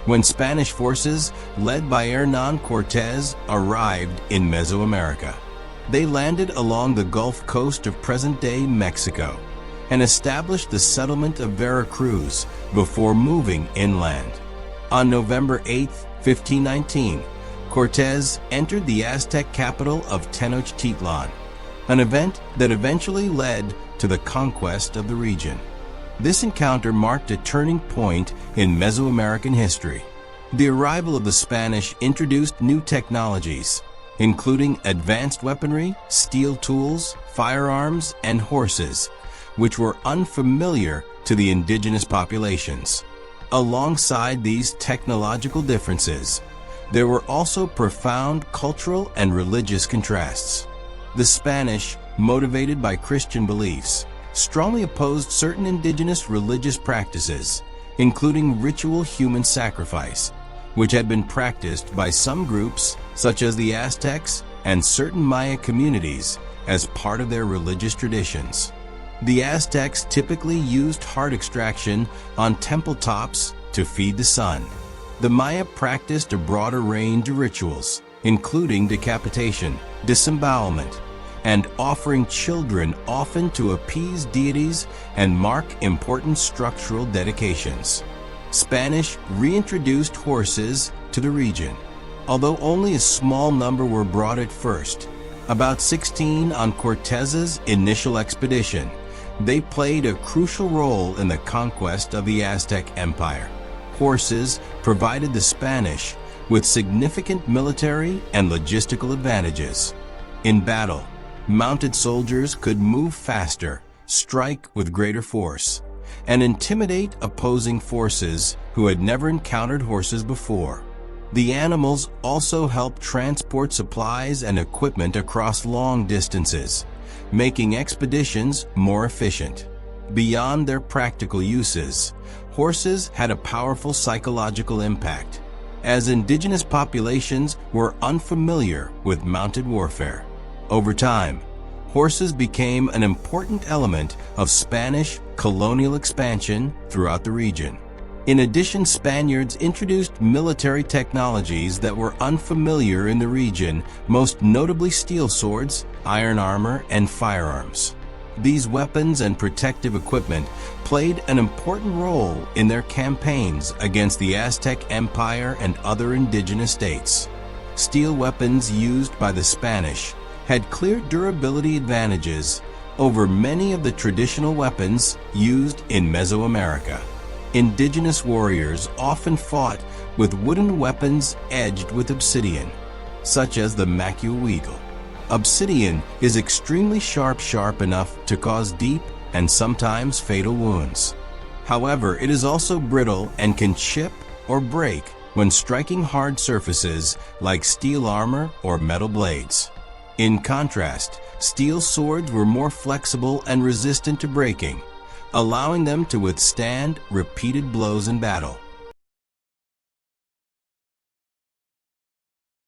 when Spanish forces, led by Hernán Cortés, arrived in Mesoamerica. They landed along the Gulf Coast of present-day Mexico and established the settlement of Veracruz before moving inland. On November 8, 1519, Cortés entered the Aztec capital of Tenochtitlan, an event that eventually led to the conquest of the region. This encounter marked a turning point in Mesoamerican history. The arrival of the Spanish introduced new technologies, including advanced weaponry, steel tools, firearms, and horses, which were unfamiliar to the indigenous populations. Alongside these technological differences, there were also profound cultural and religious contrasts. The Spanish, motivated by Christian beliefs, strongly opposed certain indigenous religious practices, including ritual human sacrifice, which had been practiced by some groups, such as the Aztecs and certain Maya communities, as part of their religious traditions. The Aztecs typically used heart extraction on temple tops to feed the sun. The Maya practiced a broader range of rituals, including decapitation, disembowelment, and offering children, often to appease deities and mark important structural dedications. Spanish reintroduced horses to the region, although only a small number were brought at first. About 16 on Cortés's initial expedition, they played a crucial role in the conquest of the Aztec Empire. Horses provided the Spanish with significant military and logistical advantages. In battle, mounted soldiers could move faster, strike with greater force, and intimidate opposing forces who had never encountered horses before. The animals also helped transport supplies and equipment across long distances, making expeditions more efficient. Beyond their practical uses, horses had a powerful psychological impact, as indigenous populations were unfamiliar with mounted warfare. Over time, horses became an important element of Spanish colonial expansion throughout the region. In addition, Spaniards introduced military technologies that were unfamiliar in the region, most notably steel swords, iron armor, and firearms. These weapons and protective equipment played an important role in their campaigns against the Aztec Empire and other indigenous states. Steel weapons used by the Spanish had clear durability advantages over many of the traditional weapons used in Mesoamerica. Indigenous warriors often fought with wooden weapons edged with obsidian, such as the macuhuitl. Obsidian is extremely sharp enough to cause deep and sometimes fatal wounds. However, it is also brittle and can chip or break when striking hard surfaces like steel armor or metal blades. In contrast, steel swords were more flexible and resistant to breaking, allowing them to withstand repeated blows in battle.